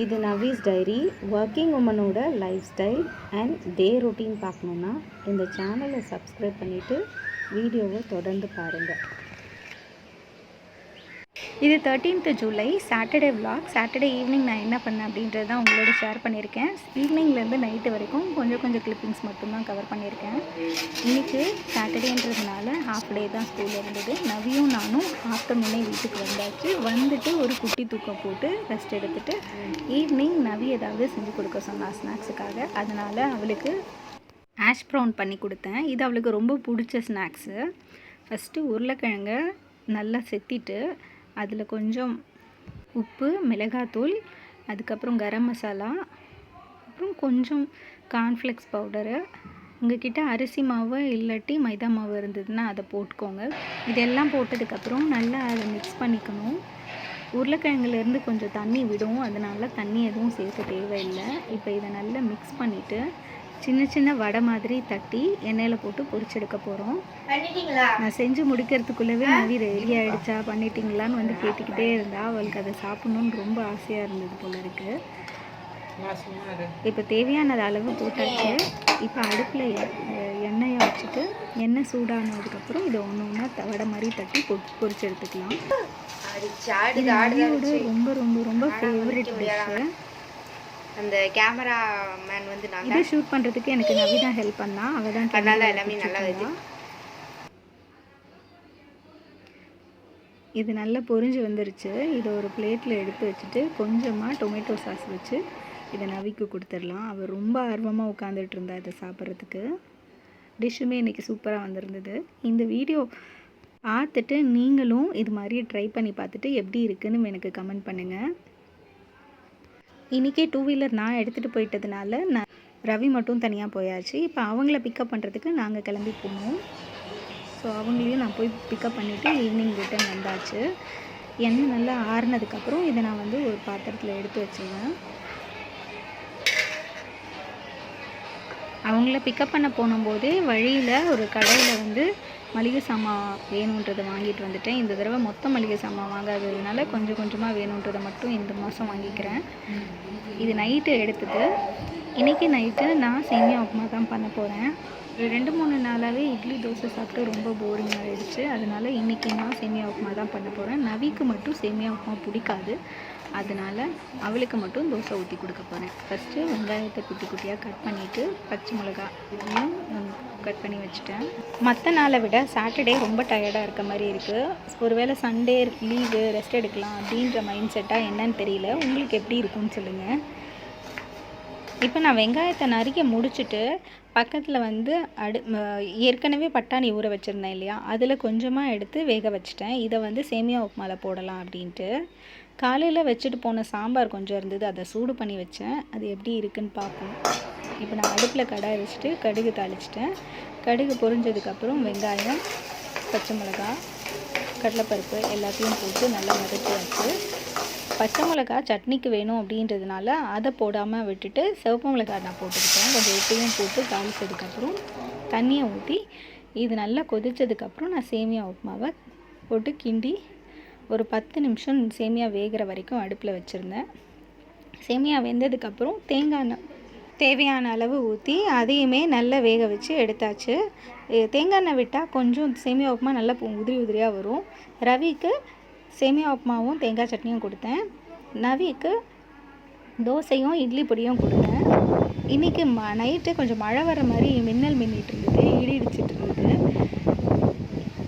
இது Navi's diary. Working உமனோட life style and day routine பார்க்கணுன்னா இந்த சேனலை சப்ஸ்கிரைப் பண்ணிவிட்டு வீடியோவை தொடர்ந்து பாருங்கள். இது 13th July Saturday vlog. Saturday evening நான் என்ன பண்ணேன் அப்படின்றது தான் உங்களோட ஷேர் பண்ணியிருக்கேன். ஈவினிங்லேருந்து நைட்டு வரைக்கும் கொஞ்சம் கிளிப்பிங்ஸ் மட்டும்தான் கவர் பண்ணியிருக்கேன். இன்றைக்கி சாட்டர்டேன்றதுனால ஹாஃப் டே தான் ஸ்கூல் இருந்தது. நவியும் நானும் ஆஃப்டர்நூனே வீட்டுக்கு வந்தாச்சு. வந்துட்டு ஒரு குட்டி தூக்கம் போட்டு ரெஸ்ட் எடுத்துகிட்டு ஈவினிங் நவி ஏதாவது செஞ்சு கொடுக்க சொன்னான் ஸ்நாக்ஸுக்காக. அதனால் அவளுக்கு ஆஷ் ப்ரௌன் பண்ணி கொடுத்தேன். இது அவளுக்கு ரொம்ப பிடிச்ச ஸ்நாக்ஸு. ஃபஸ்ட்டு உருளைக்கிழங்கை நல்லா செத்திட்டு அதில் கொஞ்சம் உப்பு, மிளகாத்தூள், அதுக்கப்புறம் கரம் மசாலா, அப்புறம் கொஞ்சம் கார்ன்ஃப்ளெக்ஸ் பவுடரு, உங்கள்கிட்ட அரிசி மாவு இல்லாட்டி மைதா மாவு இருந்ததுன்னா அதை போட்டுக்கோங்க. இதெல்லாம் போட்டதுக்கப்புறம் நல்லா அதை மிக்ஸ் பண்ணிக்கணும். உருளைக்கிழங்குலேருந்து கொஞ்சம் தண்ணி விடும், அதனால் தண்ணி எதுவும் சேர்க்க தேவையில்லை. இப்போ இதை நல்லா மிக்ஸ் பண்ணிவிட்டு சின்ன வடை மாதிரி தட்டி எண்ணெயில் போட்டு பொரிச்செடுக்க போகிறோம். நான் செஞ்சு முடிக்கிறதுக்குள்ளவே நவி ரெடி ஆகிடுச்சா பண்ணிட்டீங்களான்னு வந்து கேட்டுக்கிட்டே இருந்தா. அவளுக்கு அதை சாப்பிட்ணுன்னு ரொம்ப ஆசையாக இருந்தது போல இருக்குது. இப்போ தேவையான அளவு போட்டாச்சு. இப்போ அடுப்பில் எண்ணெயை வச்சுட்டு எண்ணெய் சூடானதுக்கப்புறம் இதை ஒன்று ஒன்றா வடை மாதிரி தட்டி பொரிச்சு எடுத்துக்கலாம். நவியோட ரொம்ப ஃபேவரட் டிஷ்ஷு. அந்த கேமரா மேன் வந்து இதை ஷூட் பண்ணுறதுக்கு எனக்கு நவி தான் ஹெல்ப் பண்ணா. அவள் தான் அதனால எல்லாமே நல்லா வருது. இது நல்லா பொரிஞ்சு வந்துருச்சு. இதை ஒரு பிளேட்டில் எடுத்து வச்சுட்டு கொஞ்சமாக டொமேட்டோ சாஸ் வச்சு இதை நவிக்கு கொடுத்துடலாம். அவள் ரொம்ப ஆர்வமாக உட்காந்துட்டு இருந்தா இதை சாப்பிட்றதுக்கு. டிஷ்ஷுமே இன்றைக்கி சூப்பராக வந்திருந்தது. இந்த வீடியோ பார்த்துட்டு நீங்களும் இது மாதிரியே ட்ரை பண்ணி பார்த்துட்டு எப்படி இருக்குன்னு எனக்கு கமெண்ட் பண்ணுங்கள். இன்றைக்கி 2 வீலர் நான் எடுத்துகிட்டு போயிட்டதுனால நான் ரவி மட்டும் தனியாக போயாச்சு. இப்போ அவங்கள பிக்கப் பண்ணுறதுக்கு நாங்கள் கிளம்பி போனோம். ஸோ அவங்களையும் நான் போய் பிக்கப் பண்ணிவிட்டு ஈவினிங் ரிட்டர்ன் வந்தாச்சு. எண்ணெய் நல்லா ஆறுனதுக்கப்புறம் இதை நான் வந்து ஒரு பாத்திரத்தில் எடுத்து வச்சுருவேன். அவங்கள பிக்கப் பண்ண போகும்போதே வழியில் ஒரு கடையில் வந்து மளிகை சாமான் வேணுன்றதை வாங்கிட்டு வந்துட்டேன். இந்த தடவை மொத்த மளிகை சாமான் வாங்காததுனால கொஞ்சமாக வேணுன்றதை மட்டும் இந்த மாதம் வாங்கிக்கிறேன். இது நைட்டு எடுத்துட்டு இன்றைக்கி நைட்டு நான் சேமியா உப்புமா தான் பண்ண போகிறேன். 2-3 நாளாகவே இட்லி தோசை சாப்பிட்டு ரொம்ப போரிங் ஆகிடுச்சு. அதனால் இன்றைக்கி நான் சேமியா உப்புமா தான் பண்ண போகிறேன். நவிக்கு மட்டும் சேமியா உப்புமா பிடிக்காது. அதனால் அவளுக்கு மட்டும் தோசை ஊற்றி கொடுக்க போகிறேன். ஃபஸ்ட்டு வெங்காயத்தை குட்டியாக கட் பண்ணிவிட்டு பச்சை மிளகாயும் கட் பண்ணி வச்சுட்டேன். மற்ற நாளை விட சாட்டர்டே ரொம்ப டயர்டாக இருக்க மாதிரி இருக்குது. ஒருவேளை சண்டே லீவு ரெஸ்ட் எடுக்கலாம் அப்படின்ற மைண்ட் செட்டாக என்னன்னு தெரியல. உங்களுக்கு எப்படி இருக்குன்னு சொல்லுங்கள். இப்போ நான் வெங்காயத்தை நறுக்க முடிச்சுட்டு பக்கத்தில் வந்து ஏற்கனவே பட்டாணி ஊற வச்சுருந்தேன் இல்லையா, அதில் கொஞ்சமாக எடுத்து வேக வச்சுட்டேன். இதை வந்து சேமியா உப்புமாவில் போடலாம் அப்படின்ட்டு. காலையில் வச்சுட்டு போன சாம்பார் கொஞ்சம் இருந்தது, அதை சூடு பண்ணி வச்சேன். அது எப்படி இருக்குன்னு பார்ப்போம். இப்போ நான் அடுப்பில் கடாய் வச்சுட்டு கடுகு தாளிச்சிட்டேன். கடுகு பொரிஞ்சதுக்கப்புறம் வெங்காயம், பச்சை மிளகா, கடலைப்பருப்பு எல்லாத்தையும் போட்டு நல்லா வதக்கியாச்சு. பச்சை மிளகா சட்னிக்கு வேணும் அப்படின்றதுனால அதை போடாமல் விட்டுட்டு சிவப்பு மிளகா நான் போட்டுக்கிட்டேன். கொஞ்சம் உப்பையும் போட்டு தாளித்ததுக்கப்புறம் தண்ணியை ஊற்றி இது நல்லா கொதித்ததுக்கப்புறம் நான் சேமியா உப்புமாவை போட்டு கிண்டி ஒரு 10 நிமிஷம் சேமியா வேகிற வரைக்கும் அடுப்பில் வச்சுருந்தேன். சேமியா வெந்ததுக்கப்புறம் தேங்காய் எண்ணெய் தேவையான அளவு ஊற்றி அதையுமே நல்லா வேக வச்சு எடுத்தாச்சு. தேங்காய் எண்ணெய் விட்டால் கொஞ்சம் சேமியா உப்புமா நல்லா உதிரியாக வரும். ரவிக்கு சேமியா உப்புமாவும் தேங்காய் சட்னியும் கொடுத்தேன். நவிக்கு தோசையும் இட்லி பொடியும் கொடுத்தேன். இன்றைக்கி நைட்டு கொஞ்சம் மழை வர மாதிரி மின்னல் மின்னிட்டு இருந்தது, இடிச்சிட்டு இருந்தது.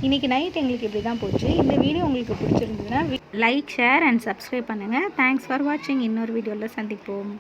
இன்றைக்கி நைட் எங்களுக்கு இப்படி தான் போச்சு. இந்த வீடியோ உங்களுக்கு பிடிச்சிருந்ததுன்னா லைக், ஷேர் அண்ட் சப்ஸ்கிரைப் பண்ணுங்கள். தேங்க்ஸ் ஃபார் வாட்சிங். இன்னொரு வீடியோவில் சந்திப்போம்.